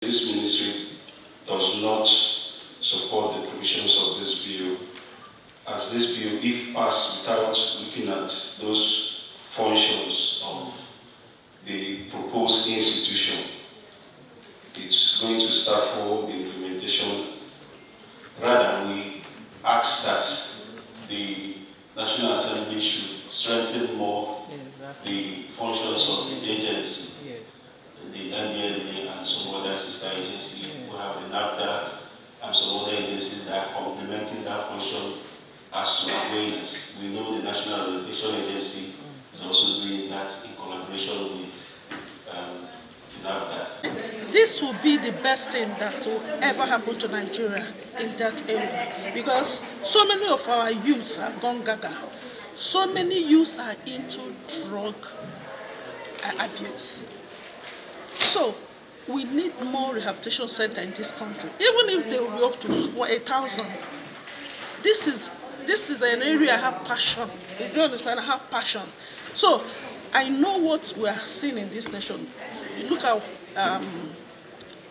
This ministry does not support the provisions of this bill, as this bill, if passed without looking at those functions of the proposed institution, it's going to stifle the implementation. Rather, we ask that the National Assembly should strengthen more the functions of the agency, the NDLEA and some other sister agencies. We have the NAFTA and some other agencies that are complementing that function as to awareness. We know the National Rehabilitation Agency is also doing that in collaboration with NAFTA. This will be the best thing that will ever happen to Nigeria in that area, because so many of our youths are gone gaga. So many youths are into drug abuse. So we need more rehabilitation centers in this country, even if they will be up to 1,000. This is an area I have passion. Do you understand? I have passion. So I know what we are seeing in this nation. You look at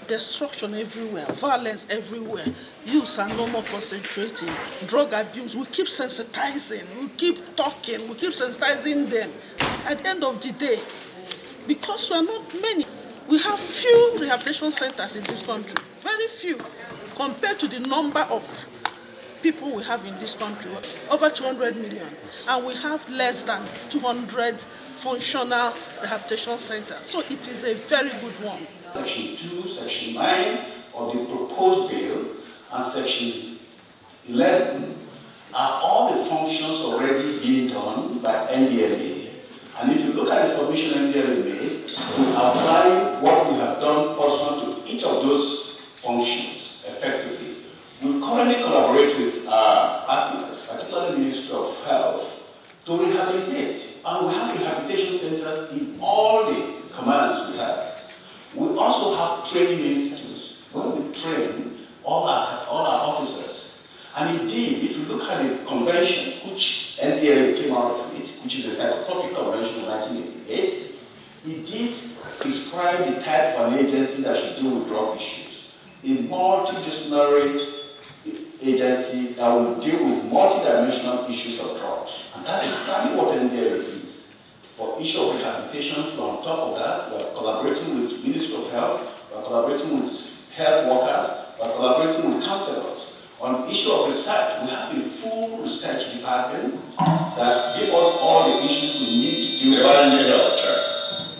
destruction everywhere, violence everywhere. Youths are no more concentrating. Drug abuse, we keep sensitizing, we keep talking, we keep sensitizing them. At the end of the day, because we are not many, we have few rehabilitation centers in this country, very few, compared to the number of people we have in this country, over 200 million, and we have less than 200 functional rehabilitation centers. So it is a very good one. Section 2, Section 9 of the proposed bill and Section 11 are all the functions already being done by NDLEA. And if you look at the submission NDLEA made, to apply what we have done personal to each of those functions effectively, we currently collaborate with our partners, particularly the Ministry of Health, to rehabilitate. And we have rehabilitation centers in all the commands we have. We also have training institutes where we train all our officers. And indeed, if you look at the convention, which NDLEA came out of it, which is the Psychiatrist Convention of 1988, it did prescribe the type of an agency that should deal with drug issues. A multidisciplinary agency that will deal with multidimensional issues of drugs. And that's exactly what NDLEA is. For issue of rehabilitation, so on top of that, we are collaborating with the Ministry of Health, we are collaborating with health workers, we are collaborating with counselors. On issue of research, we have a full research department that gives us all the issues we need to deal with.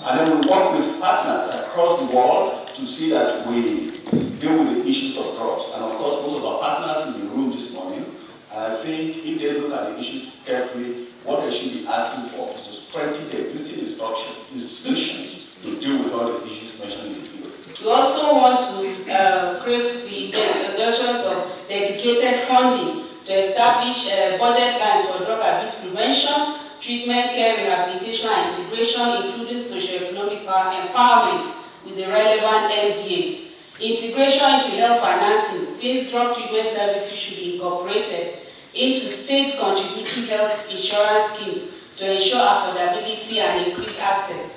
And then we work with partners across the world to see that we deal with the issues of drugs. And of course, most of our partners in the room this morning, and I think if they look at the issues carefully, what they should be asking for is to strengthen the existing institutions to deal with all the issues mentioned in the bill. We also want to crave the introductions of dedicated funding to establish budget lines for drug abuse prevention, treatment, care, rehabilitation, and integration, including socio-economic empowerment with the relevant MDAs. Integration into health financing, since drug treatment services should be incorporated into state contributory health insurance schemes to ensure affordability and increase access.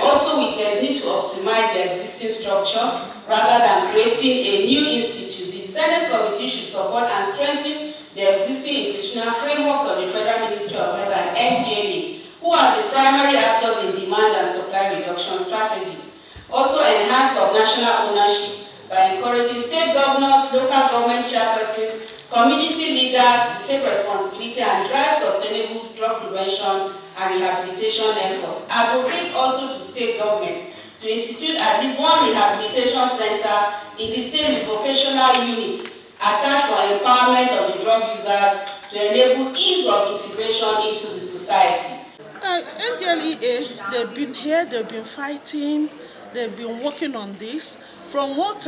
Also, we need to optimize the existing structure rather than creating a new institute. The Senate Committee should support and strengthen the existing institutional frameworks of the Federal Ministry of Health and NDLEA, who are the primary actors in demand and supply reduction strategies. Also, enhance of national ownership by encouraging state governors, local government chairpersons, community leaders to take responsibility and drive sustainable drug prevention and rehabilitation efforts. Advocate also to state governments to institute at least one rehabilitation center in the state vocational units attached for empowerment of the drug users to enable ease of integration into the society. NDLEA, they've been here, they've been fighting, they've been working on this. From what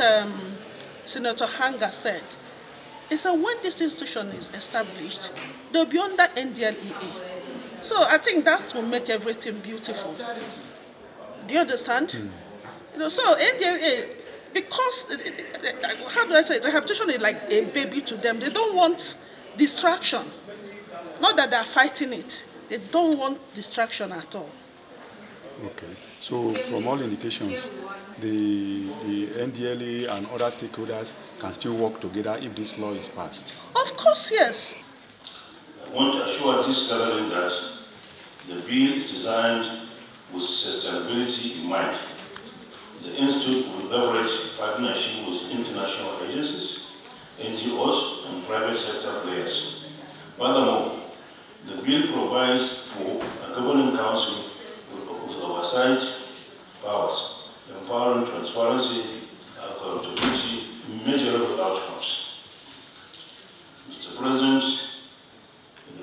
Senator Hanga said, is that when this institution is established, they'll be under NDLEA. So I think that will make everything beautiful. Do you understand? You know, so NDLEA, because, how do I say, rehabilitation is like a baby to them. They don't want distraction. Not that they're fighting it. They don't want distraction at all. Okay. So from all indications, the NDLEA and other stakeholders can still work together if this law is passed. Of course, yes. I want to assure this gathering that the bill is designed with sustainability in mind. The Institute will leverage partnership with international agencies, NGOs, and private sector players. Furthermore, the bill provides for a governing council with oversight powers, empowering transparency, accountability, measurable outcomes. Mr. President,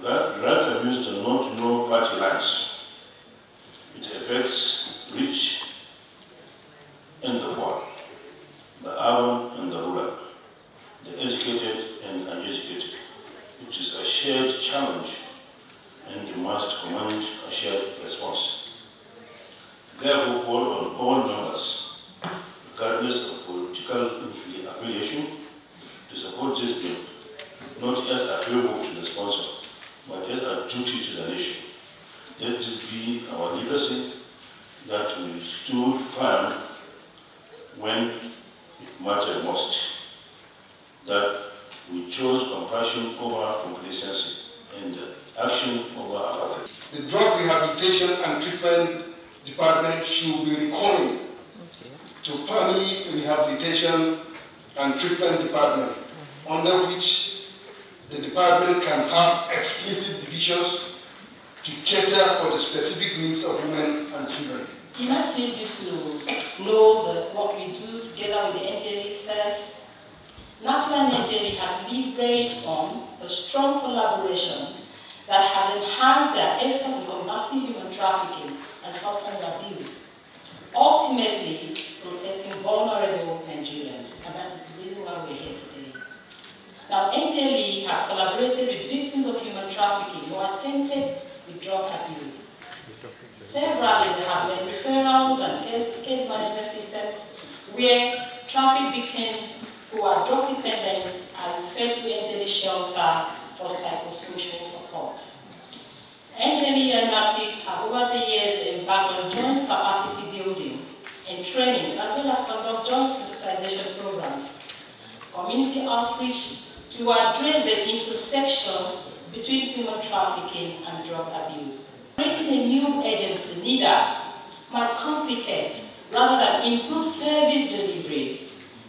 drug abuse does not know party lines. It affects rich and the poor, the urban and the rural, the educated and uneducated. It is a shared challenge and must command a shared response. Therefore, call on all members, regardless of political affiliation, to support this bill, not as a favor to the sponsor, but as a duty to the nation. Let this be our legacy, that we stood firm when it mattered most, that we chose compassion over complacency and action over apathy. The Drug Rehabilitation and Treatment Department should be recalling to Family Rehabilitation and Treatment Department, under which the department can have explicit divisions to cater for the specific needs of women and children. It might please you to know what we do together with the NDLEA says. NATIA and NDLEA has leveraged on a strong collaboration that has enhanced their efforts in combating human trafficking and substance abuse, ultimately protecting vulnerable Nigerians, and that is the reason why we're here today. Now, NDLEA has collaborated with victims of human trafficking who are tainted with drug abuse. Severally, there have been referrals and case management systems where traffic victims who are drug dependent are referred to NDLEA shelter for psychosocial support. NDLEA and NATIC have over the years embarked on joint capacity building and trainings, as well as conduct joint sensitization programs, community outreach to address the intersection between human trafficking and drug abuse. Creating a new agency, NIDA, might complicate rather than improve service delivery,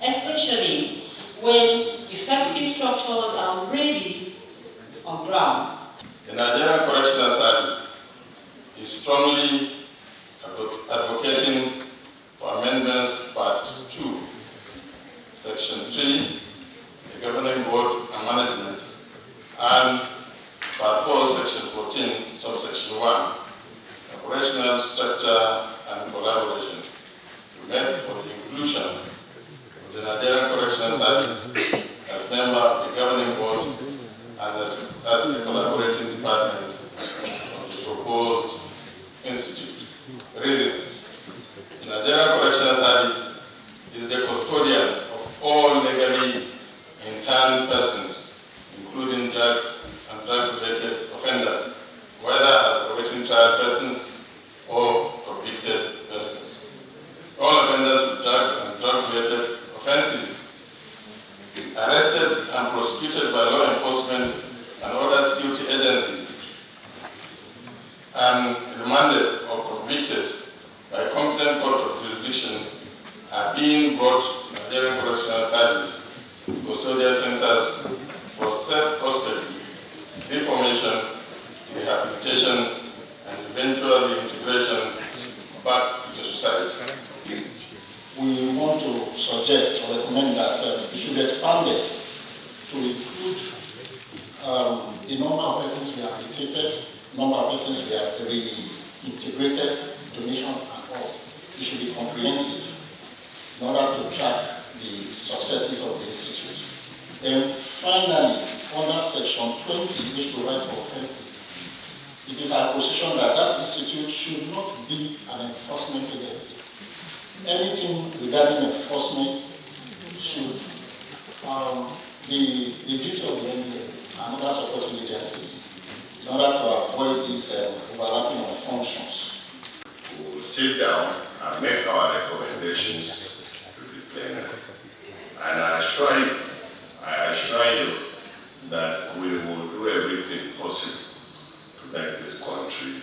especially when effective structures are already on ground. The Nigerian Correctional Service is strongly advocating for amendments to Part 2, Section 3, the Governing Board and Management, and Part 4, Section 14, Subsection 1, Operational Structure and Collaboration, to make for the inclusion of the Nigerian Correctional Service as member of the Governing Board and as the collaborating department of the proposed institute. Reasons: the Nigerian Correctional Service is the custodian of all legally interned persons, including drugs and drug-related offenders, whether as awaiting trial persons or convicted persons. All offenders with drug and drug-related offenses arrested and prosecuted by law enforcement and other security agencies and remanded or convicted by competent court of jurisdiction are being brought to Nigerian Correctional Service custodial centers for self-custody, reformation, rehabilitation, and eventual reintegration back to the society. We want to suggest or recommend that it should be expanded to include the number of persons rehabilitated, number of persons reintegrated, donations and all. It should be comprehensive in order to track the successes of the institute. Then finally, under Section 20, which provides for offences, it is our position that that institute should not be an enforcement agency. Anything regarding enforcement should be the duty of the NDLEA and other supporting agencies in order to avoid this overlapping of functions. We will sit down and make our recommendations to the plenary. And I assure you that we will do everything possible to make this country